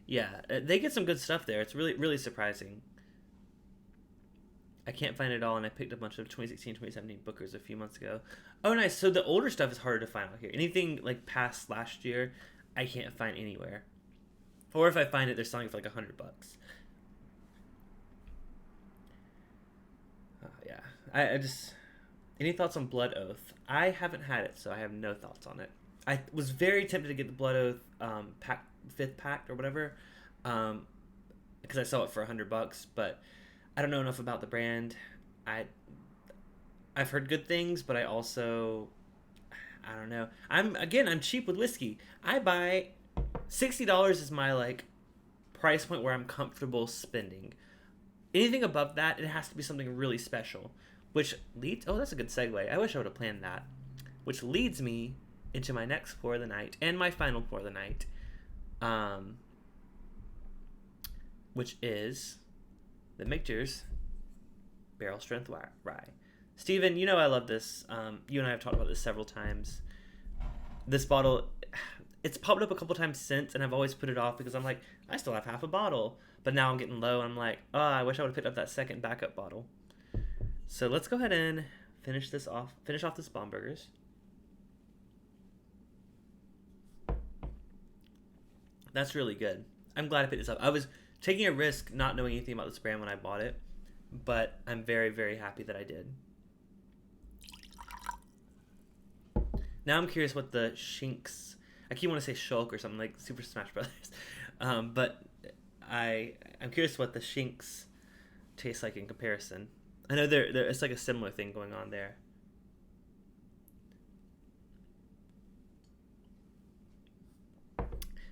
yeah, they get some good stuff there. It's really, really surprising. I can't find it all, and I picked a bunch of 2016, 2017 Bookers a few months ago. Oh, nice. So the older stuff is harder to find out here. Anything like past last year, I can't find anywhere. Or if I find it, they're selling it for like $100. Yeah. I just... Any thoughts on Blood Oath? I haven't had it, so I have no thoughts on it. I was very tempted to get the Blood Oath pack, 5th pack or whatever, because I saw it for $100, but I don't know enough about the brand. I've heard good things, but I don't know. I'm cheap with whiskey. I buy $60 is my like price point where I'm comfortable spending. Anything above that, it has to be something really special, which leads. Oh, that's a good segue. I wish I would have planned that. Which leads me into my next pour of the night and my final pour of the night, which is the Michter's Barrel Strength Rye. Steven, you know I love this. You and I have talked about this several times. This bottle, it's popped up a couple times since, and I've always put it off because I'm like, I still have half a bottle. But now I'm getting low, and I'm like, oh, I wish I would have picked up that second backup bottle. So let's go ahead and finish off this Bomberger's. That's really good. I'm glad I picked this up. I was taking a risk not knowing anything about this brand when I bought it, but I'm very, very happy that I did. Now I'm curious what the Shinx, I keep wanting to say Shulk or something like Super Smash Brothers, but I'm curious what the Shinx tastes like in comparison. I know it's like a similar thing going on there.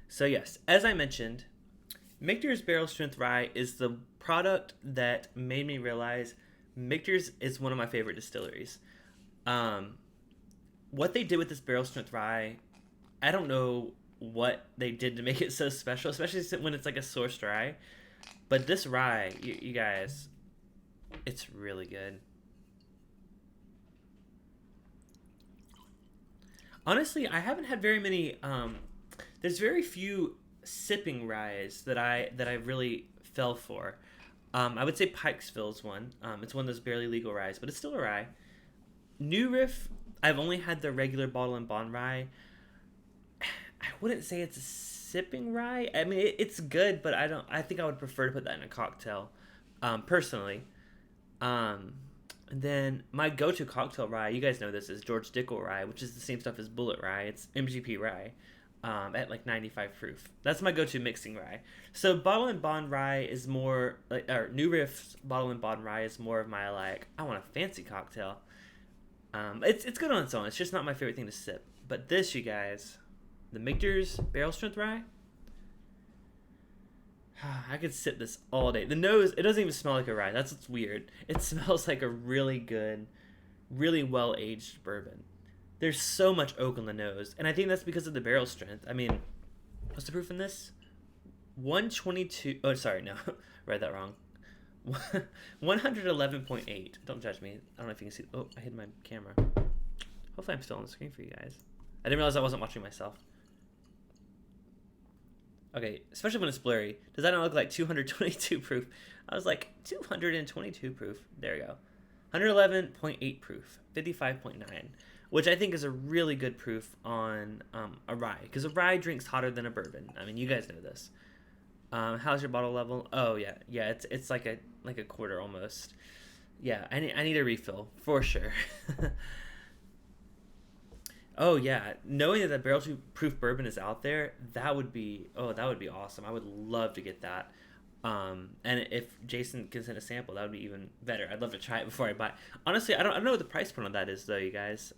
So yes, as I mentioned, Michter's Barrel Strength Rye is the product that made me realize Michter's is one of my favorite distilleries. What they did with this Barrel Strength Rye, I don't know what they did to make it so special, especially when it's like a sourced rye. But this rye, you guys, it's really good. Honestly, I haven't had very many. There's very few sipping ryes that I really fell for. I would say Pikesville's one. It's one of those barely legal ryes, but it's still a rye. New Riff, I've only had the regular bottle and bond rye. I wouldn't say it's a sipping rye. I mean, it's good, but I think I would prefer to put that in a cocktail, personally. And then my go-to cocktail rye, you guys know this, is George Dickel rye, which is the same stuff as Bullet rye. It's MGP rye, at like 95 proof. That's my go-to mixing rye. So bottle and bond rye is more like, or New Riff's bottle and bond rye is more of my like, I want a fancy cocktail. It's good on its own. It's just not my favorite thing to sip. But this, you guys, the Michter's Barrel Strength Rye, I could sip this all day. The nose, it doesn't even smell like a rye. That's what's weird. It smells like a really good, really well-aged bourbon. There's so much oak on the nose, and I think that's because of the barrel strength. I mean, what's the proof in this? 122. Oh, sorry, no. Read that wrong. 111.8. Don't judge me. I don't know if you can see. Oh, I hid my camera. Hopefully I'm still on the screen for you guys. I didn't realize I wasn't watching myself. Okay, especially when it's blurry. Does that not look like 222 proof? I was like, 222 proof. There we go. 111.8 proof. 55.9. Which I think is a really good proof on a rye. Because a rye drinks hotter than a bourbon. I mean, you guys know this. How's your bottle level? Oh, yeah. Yeah, it's like a quarter almost. Yeah, I need a refill. For sure. Oh yeah, knowing that the barrel proof bourbon is out there, that would be awesome. I would love to get that. And if Jason can send a sample, that would be even better. I'd love to try it before I buy. Honestly, I don't know what the price point on that is though, you guys.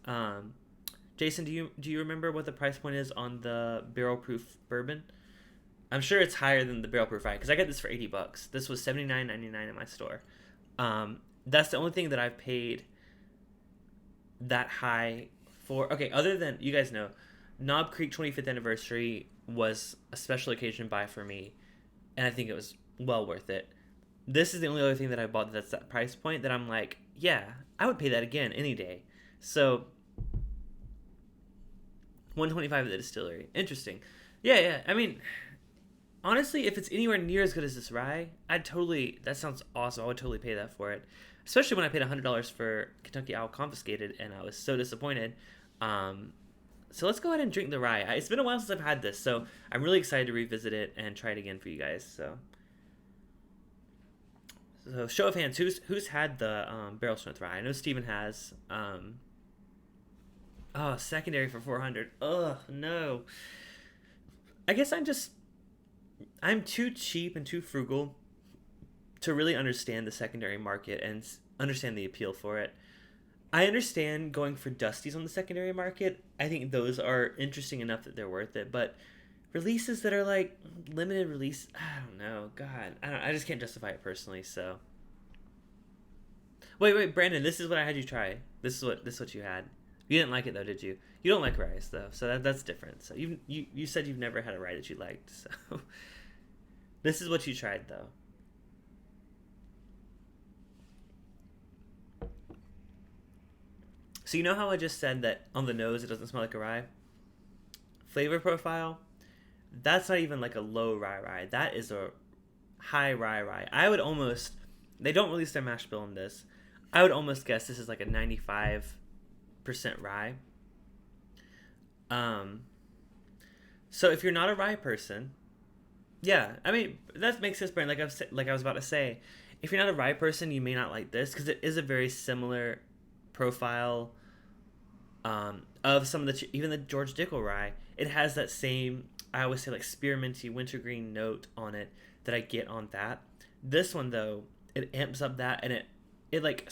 Jason, do you remember what the price point is on the barrel proof bourbon? I'm sure it's higher than the barrel proof rye because I got this for $80. This was $79.99 at my store. That's the only thing that I've paid that high for. Okay, other than, you guys know, Knob Creek 25th anniversary was a special occasion buy for me, and I think it was well worth it. This is the only other thing that I bought that's that price point that I'm like, yeah, I would pay that again any day. So $125 at the distillery. Interesting. Yeah. I mean, honestly, if it's anywhere near as good as this rye, that sounds awesome. I would totally pay that for it. especially when I paid $100 for Kentucky Owl Confiscated, and I was so disappointed. So let's go ahead and drink the rye. It's been a while since I've had this, so I'm really excited to revisit it and try it again for you guys. So show of hands, who's had the barrel strength rye? I know Steven has. Oh, secondary for 400. Ugh, no. I guess I'm too cheap and too frugal to really understand the secondary market and understand the appeal for it. I understand going for Dusties on the secondary market. I think those are interesting enough that they're worth it. But releases that are like limited release, I don't know. God, I just can't justify it personally. So, wait, Brandon, this is what I had you try. This is what you had. You didn't like it though, did you? You don't like rye though, so that's different. So you said you've never had a rye that you liked. So this is what you tried though. So you know how I just said that on the nose it doesn't smell like a rye? Flavor profile, that's not even like a low rye. That is a high rye. I would almost, they don't release their mash bill in this, I would almost guess this is like a 95% rye. So if you're not a rye person, yeah, I mean, that makes sense, Brand. Like I was about to say, if you're not a rye person, you may not like this because it is a very similar profile of some of even the George Dickel rye. It has that same, I always say, like spearminty wintergreen note on it that I get on that. This one though, it amps up that, and it like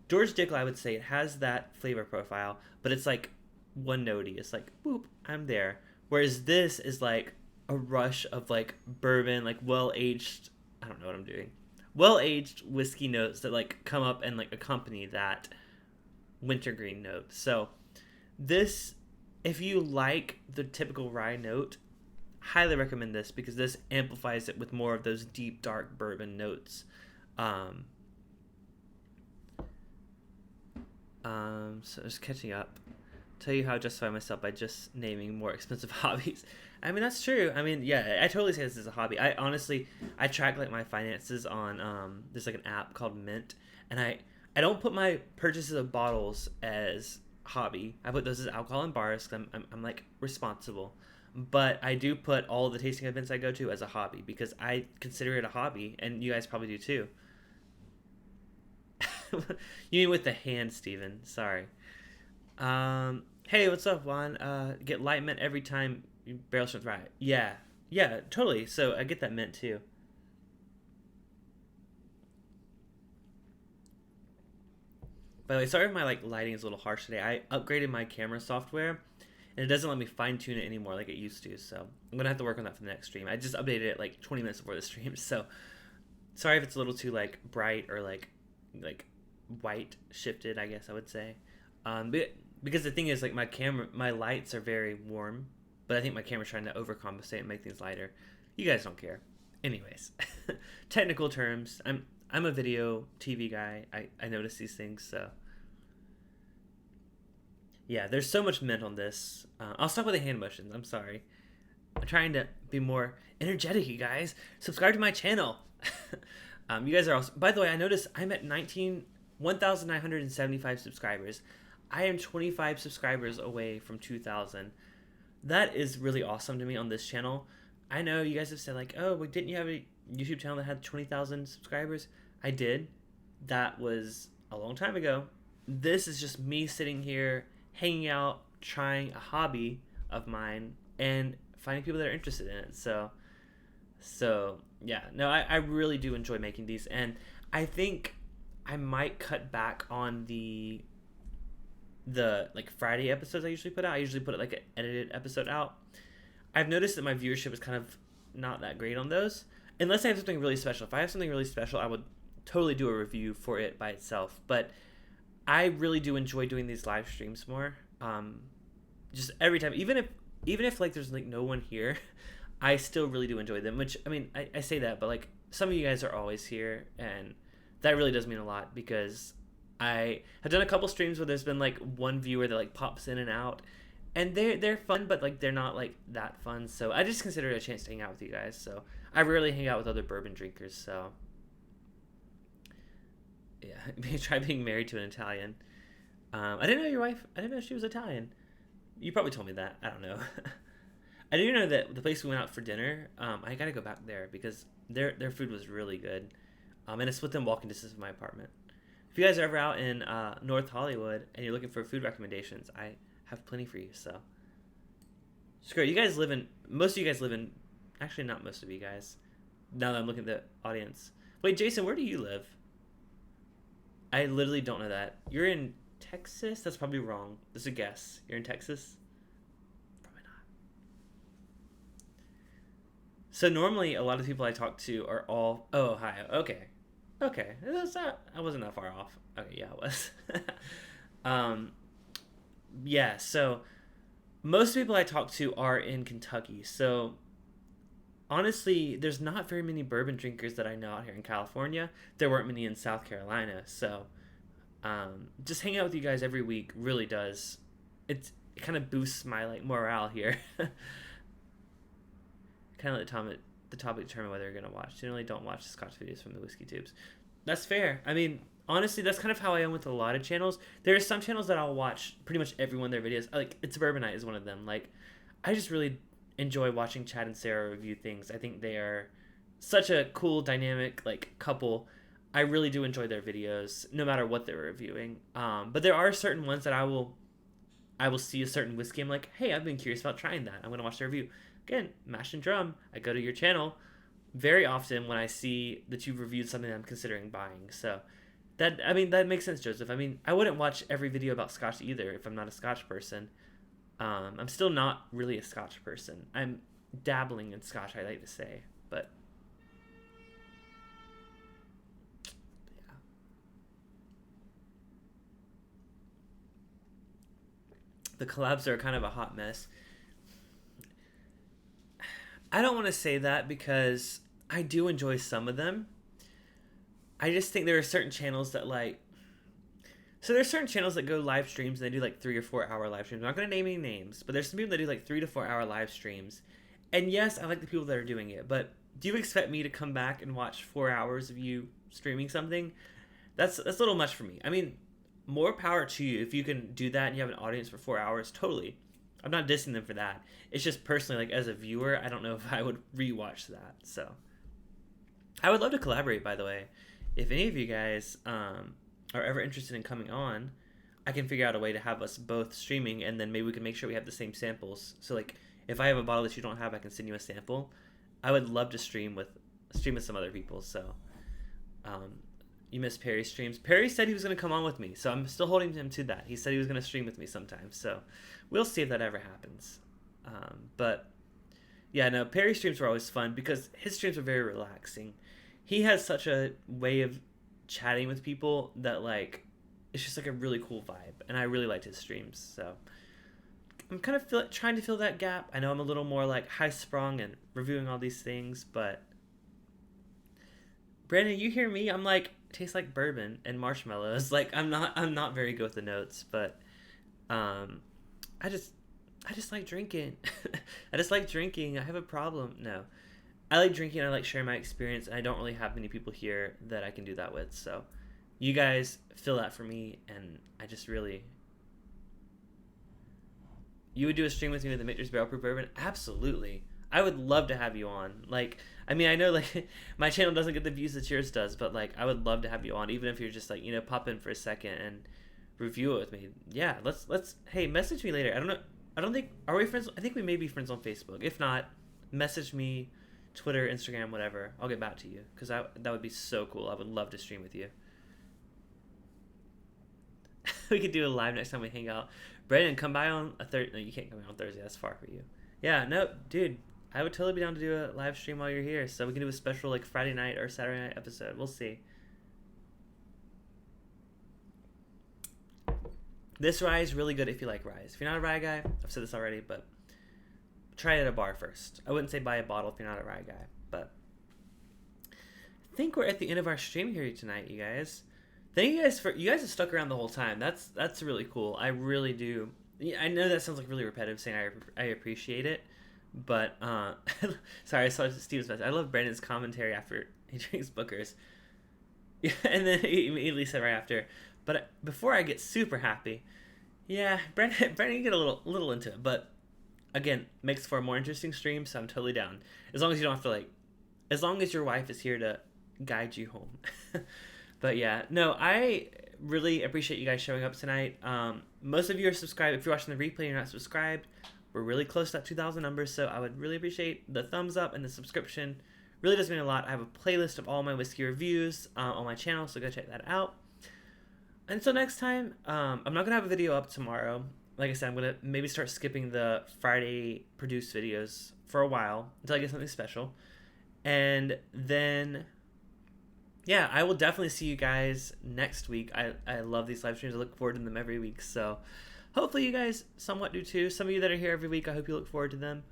George Dickel, I would say it has that flavor profile, but it's like one notey. It's like boop, I'm there. Whereas this is like a rush of like bourbon, like well aged. I don't know what I'm doing. Well aged whiskey notes that like come up and like accompany that wintergreen note. So this, if you like the typical rye note, highly recommend this because this amplifies it with more of those deep dark bourbon notes. So just catching up. Tell you how I justify myself by just naming more expensive hobbies. I mean, that's true. I mean, yeah, I totally say this is a hobby. I honestly track like my finances on there's like an app called Mint, and I don't put my purchases of bottles as hobby. I put those as alcohol and bars because I'm like responsible. But I do put all the tasting events I go to as a hobby because I consider it a hobby, and you guys probably do too. You mean with the hand, Steven? Sorry. Hey, what's up, Juan? Get light mint every time you barrel strength rye. Yeah, totally. So I get that mint too. By the way, sorry if my like lighting is a little harsh today. I upgraded my camera software, and it doesn't let me fine tune it anymore like it used to. So I'm gonna have to work on that for the next stream. I just updated it like 20 minutes before the stream, so sorry if it's a little too like bright or like white shifted, I guess I would say. Because the thing is, like my lights are very warm, but I think my camera's trying to overcompensate and make things lighter. You guys don't care. Anyways, technical terms. I'm a video TV guy. I notice these things, so yeah. There's so much mint on this. I'll stop with the hand motions. I'm sorry. I'm trying to be more energetic, you guys. Subscribe to my channel. You guys are also. By the way, I noticed I'm at 1,975 subscribers. I am 25 subscribers away from 2,000. That is really awesome to me on this channel. I know you guys have said like, oh, well, didn't you have a YouTube channel that had 20,000 subscribers? I did. That was a long time ago. This is just me sitting here, hanging out, trying a hobby of mine, and finding people that are interested in it. So yeah, no, I really do enjoy making these, and I think I might cut back on the like Friday episodes I usually put out. I usually put like an edited episode out. I've noticed that my viewership is kind of not that great on those, unless I have something really special. If I have something really special, I would totally do a review for it by itself. But I really do enjoy doing these live streams more. Just every time, even if like there's like no one here, I still really do enjoy them. Which, I mean, I say that, but like some of you guys are always here, and that really does mean a lot because I have done a couple streams where there's been like one viewer that like pops in and out, and they're fun, but like they're not like that fun. So I just consider it a chance to hang out with you guys. So I rarely hang out with other bourbon drinkers. So Yeah, try being married to an Italian. I didn't know your wife. I didn't know she was Italian. You probably told me that. I don't know. I do know that the place we went out for dinner. I gotta go back there because their food was really good. And it's within walking distance of my apartment. If you guys are ever out in North Hollywood and you're looking for food recommendations, I have plenty for you. So, screw it. You guys live in. Most of you guys live in. Actually, not most of you guys. Now that I'm looking at the audience. Wait, Jason, where do you live? I literally don't know that. You're in Texas? That's probably wrong. That's a guess. You're in Texas? Probably not. So normally a lot of people I talk to are all Ohio. Okay. Okay. I wasn't that far off. Okay, yeah, I was. Yeah, so most people I talk to are in Kentucky. So honestly, there's not very many bourbon drinkers that I know out here in California. There weren't many in South Carolina. So just hanging out with you guys every week really does. It kind of boosts my like morale here. Kind of let the topic determine whether you're gonna watch. Generally, don't watch the Scotch videos from the whiskey tubes. That's fair. I mean, honestly, that's kind of how I am with a lot of channels. There are some channels that I'll watch pretty much every one of their videos. Like It's Bourbon Night is one of them. Like, I just really enjoy watching Chad and Sarah review things. I think they are such a cool, dynamic like couple. I really do enjoy their videos, no matter what they're reviewing. But there are certain ones that I will see a certain whiskey. I'm like, hey, I've been curious about trying that. I'm gonna watch their review. Again, Mash and Drum. I go to your channel very often when I see that you've reviewed something that I'm considering buying. So that makes sense, Joseph. I mean, I wouldn't watch every video about Scotch either if I'm not a Scotch person. I'm still not really a Scotch person. I'm dabbling in Scotch, I like to say, but yeah. The collabs are kind of a hot mess. I don't want to say that because I do enjoy some of them. I just think there are certain channels that so there's certain channels that go live streams and they do like 3 or 4 hour live streams. I'm not going to name any names, but there's some people that do like 3 to 4 hour live streams. And yes, I like the people that are doing it, but do you expect me to come back and watch 4 hours of you streaming something? That's a little much for me. I mean, more power to you if you can do that and you have an audience for 4 hours. Totally. I'm not dissing them for that. It's just personally, like as a viewer, I don't know if I would rewatch that. So I would love to collaborate, by the way. If any of you guys are ever interested in coming on, I can figure out a way to have us both streaming, and then maybe we can make sure we have the same samples. So like if I have a bottle that you don't have, I can send you a sample. I would love to stream with some other people. So you missed Perry's streams. Perry said he was going to come on with me, so I'm still holding him to that. He said he was going to stream with me sometime, so we'll see if that ever happens. But yeah, no, Perry's streams were always fun because his streams are very relaxing. He has such a way of chatting with people that like it's just like a really cool vibe, and I really liked his streams. So I'm kind of trying to fill that gap. I know I'm a little more like high sprung and reviewing all these things, but Brandon, you hear me? I'm like, it tastes like bourbon and marshmallows. Like I'm not very good with the notes, but I just like drinking. I just like drinking. I have a problem. No. I like drinking. I like sharing my experience. And I don't really have many people here that I can do that with. So you guys fill that for me. And I just really... You would do a stream with me with the Michter's Barrel Proof Bourbon? Absolutely. I would love to have you on. Like, I mean, I know, like, my channel doesn't get the views that yours does, but, like, I would love to have you on, even if you're just, like, pop in for a second and review it with me. Yeah, let's, hey, message me later. I don't think, are we friends? I think we may be friends on Facebook. If not, message me, Twitter, Instagram, whatever. I'll get back to you, because that would be so cool. I would love to stream with you. We could do a live next time we hang out. Brandon, come by on a Thursday. No, you can't come by on Thursday. That's far for you. Yeah, no, dude. I would totally be down to do a live stream while you're here. So we can do a special like Friday night or Saturday night episode. We'll see. This rye is really good if you like rye. If you're not a rye guy, I've said this already, but try it at a bar first. I wouldn't say buy a bottle if you're not a rye guy, but I think we're at the end of our stream here tonight, you guys. Thank you guys you guys have stuck around the whole time. That's really cool. I really do. I know that sounds like really repetitive saying I appreciate it, but sorry, I saw Steve's message. I love Brandon's commentary after he drinks Booker's. Yeah, and then he immediately said right after, but before I get super happy, yeah, Brandon, you get a little into it, but again, makes for a more interesting stream, so I'm totally down. As long as you don't have to like, as long as your wife is here to guide you home. But yeah, no, I really appreciate you guys showing up tonight. Most of you are subscribed. If you're watching the replay and you're not subscribed, we're really close to that 2,000 numbers, so I would really appreciate the thumbs up and the subscription. Really does mean a lot. I have a playlist of all my whiskey reviews on my channel, so go check that out. Until next time, I'm not going to have a video up tomorrow. Like I said, I'm going to maybe start skipping the Friday produced videos for a while until I get something special. And then, yeah, I will definitely see you guys next week. I love these live streams. I look forward to them every week. So hopefully you guys somewhat do too. Some of you that are here every week, I hope you look forward to them.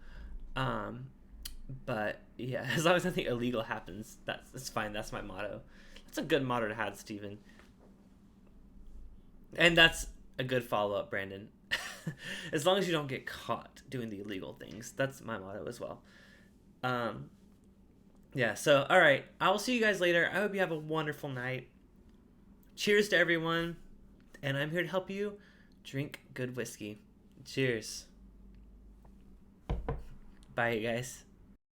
But yeah, as long as nothing illegal happens, that's fine. That's my motto. That's a good motto to have, Steven. And that's a good follow-up, Brandon. As long as you don't get caught doing the illegal things. That's my motto as well. Yeah, so, all right. I will see you guys later. I hope you have a wonderful night. Cheers to everyone. And I'm here to help you drink good whiskey. Cheers. Bye, you guys.